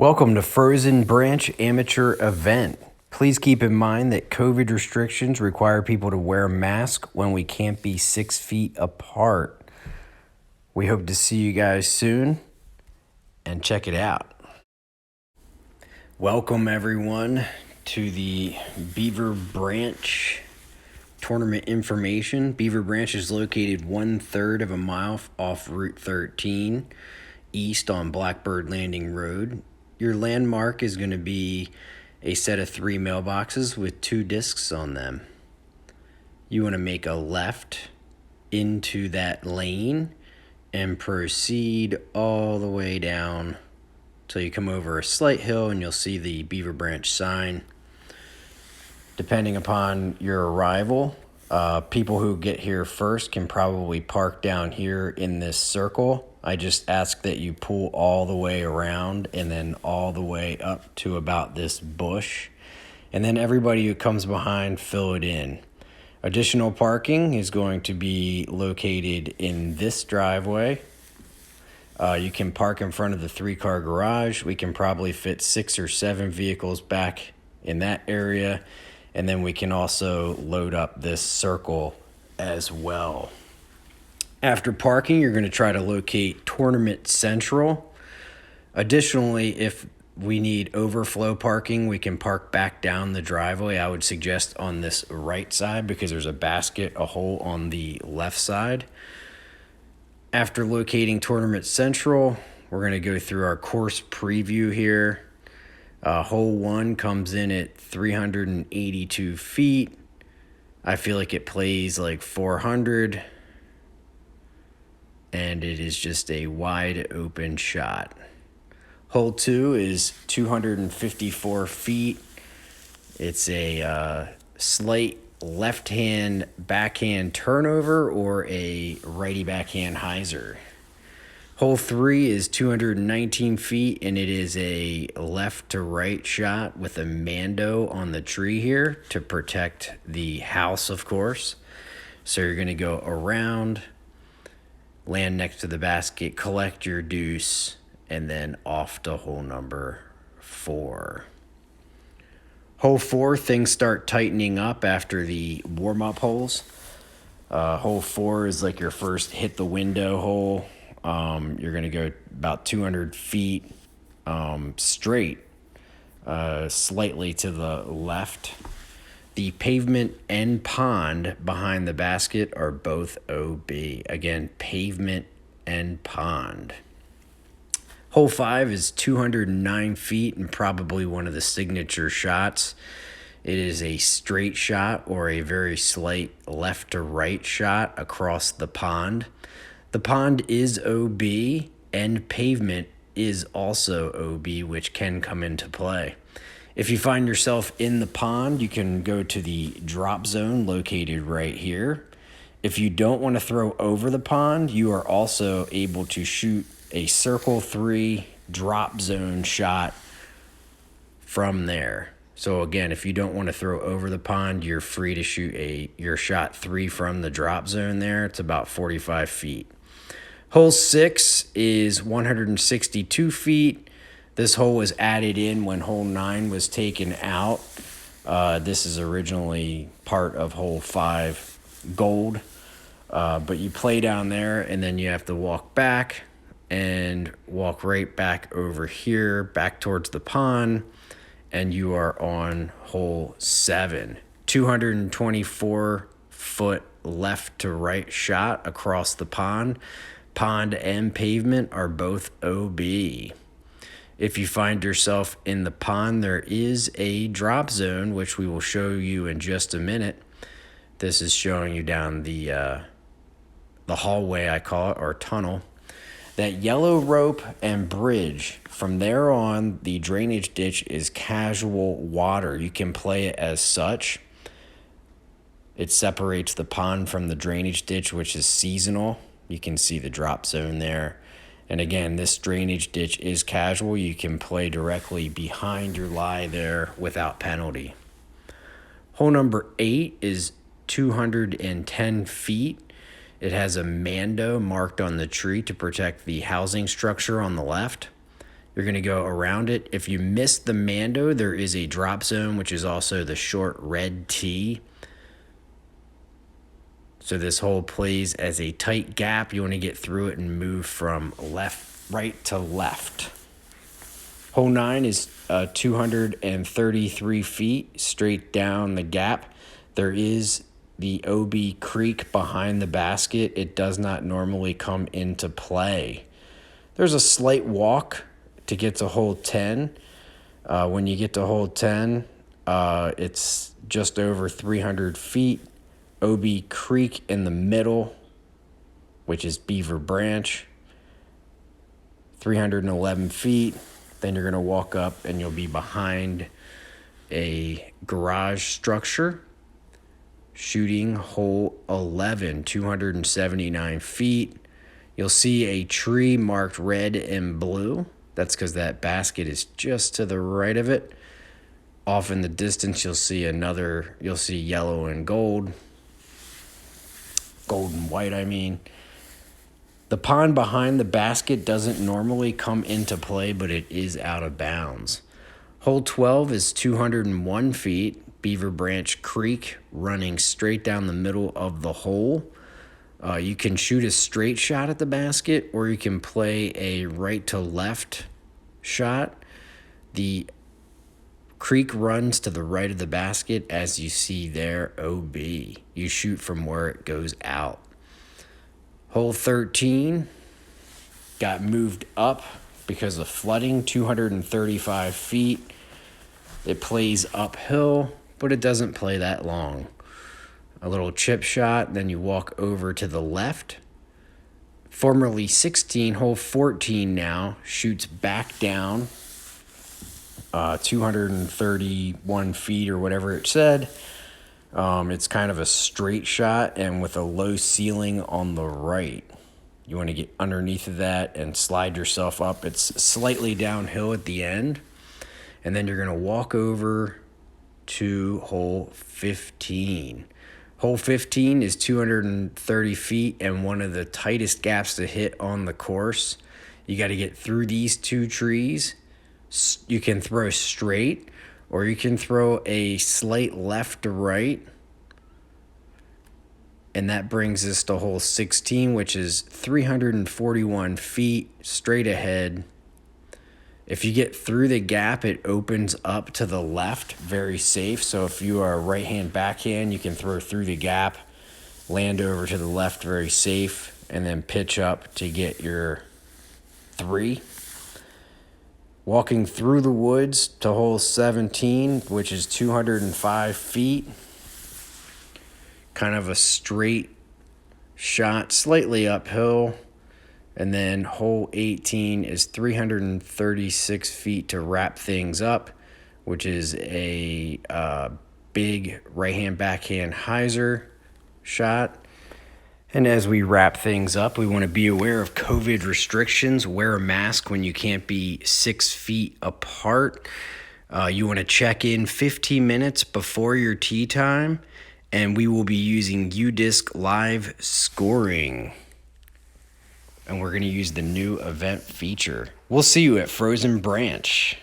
Welcome to Frozen Branch Amateur Event. Please keep in mind that COVID restrictions require people to wear a mask when we can't be 6 feet apart. We hope to see you guys soon and check it out. Welcome everyone to the Beaver Branch tournament information. Beaver Branch is located 1/3 of a mile off Route 13 east on Blackbird Landing Road. Your landmark is going to be a set of 3 mailboxes with 2 discs on them. You want to make a left into that lane and proceed all the way down till you come over a slight hill and you'll see the Beaver Branch sign. Depending upon your arrival, people who get here first can probably park down here in this circle. I just ask that you pull all the way around and then all the way up to about this bush. And then everybody who comes behind, fill it in. Additional parking is going to be located in this driveway. You can park in front of the 3-car garage. We can probably fit 6 or 7 vehicles back in that area. And then we can also load up this circle as well. After parking, you're going to try to locate Tournament Central. Additionally, if we need overflow parking, we can park back down the driveway. I would suggest on this right side because there's a hole on the left side. After locating Tournament Central, we're going to go through our course preview here. Hole 1 comes in at 382 feet. I feel like it plays like 400. And it is just a wide open shot. Hole 2 is 254 feet. It's a slight left-hand backhand turnover or a righty backhand hyzer. Hole 3 is 219 feet, and it is a left to right shot with a mando on the tree here to protect the house, of course. So you're going to go around, land next to the basket, collect your deuce, and then off to hole number 4. Hole 4, things start tightening up after the warm-up holes. Hole 4 is like your first hit the window hole. You're going to go about 200 feet straight, slightly to the left. The pavement and pond behind the basket are both OB. Again, pavement and pond. Hole 5 is 209 feet and probably one of the signature shots. It is a straight shot or a very slight left to right shot across the pond. The pond is OB and pavement is also OB, which can come into play. If you find yourself in the pond, you can go to the drop zone located right here. If you don't want to throw over the pond, you are also able to shoot a circle 3 drop zone shot from there. So again, if you don't want to throw over the pond, you're free to shoot your shot 3 from the drop zone there. It's about 45 feet. Hole 6 is 162 feet. This hole was added in when hole 9 was taken out. This is originally part of hole 5 gold. But you play down there and then you have to walk back and walk right back over here, back towards the pond. And you are on hole 7. 224 foot left to right shot across the pond. Pond and pavement are both OB. If you find yourself in the pond, there is a drop zone, which we will show you in just a minute. This is showing you down the hallway, I call it, or tunnel. That yellow rope and bridge, from there on, the drainage ditch is casual water. You can play it as such. It separates the pond from the drainage ditch, which is seasonal. You can see the drop zone there. And again, this drainage ditch is casual. You can play directly behind your lie there without penalty. Hole number 8 is 210 feet. It has a mando marked on the tree to protect the housing structure on the left. You're going to go around it. If you miss the Mando, there is a drop zone, which is also the short red T. So this hole plays as a tight gap. You want to get through it and move from right to left. Hole 9 is 233 feet straight down the gap. There is the OB creek behind the basket. It does not normally come into play. There's a slight walk to get to hole 10. When you get to hole 10, it's just over 300 feet. OB Creek in the middle, which is Beaver Branch, 311 feet. Then you're going to walk up and you'll be behind a garage structure. Shooting hole 11, 279 feet. You'll see a tree marked red and blue. That's because that basket is just to the right of it. Off in the distance, you'll see yellow and gold. Gold and white, I mean. The pond behind the basket doesn't normally come into play, but it is out of bounds. Hole 12 is 201 feet, Beaver Branch Creek, running straight down the middle of the hole. You can shoot a straight shot at the basket, or you can play a right to left shot. The creek runs to the right of the basket, as you see there, OB. You shoot from where it goes out. Hole 13 got moved up because of flooding, 235 feet. It plays uphill, but it doesn't play that long. A little chip shot, then you walk over to the left. Formerly 16, hole 14 now, shoots back down 231 feet or whatever it said. It's kind of a straight shot and with a low ceiling on the right. You want to get underneath of that and slide yourself up. It's slightly downhill at the end. And then you're going to walk over to hole 15. Hole 15 is 230 feet and one of the tightest gaps to hit on the course. You got to get through these two trees. You can throw straight, or you can throw a slight left to right. And that brings us to hole 16, which is 341 feet straight ahead. If you get through the gap, it opens up to the left, very safe. So if you are a right-hand backhand, you can throw through the gap, land over to the left, very safe, and then pitch up to get your 3. Walking through the woods to hole 17, which is 205 feet. Kind of a straight shot, slightly uphill. And then hole 18 is 336 feet to wrap things up, which is a big right-hand backhand hyzer shot. And as we wrap things up, we want to be aware of COVID restrictions. Wear a mask when you can't be 6 feet apart. You want to check in 15 minutes before your tee time. And we will be using UDisc live scoring. And we're going to use the new event feature. We'll see you at Frozen Branch.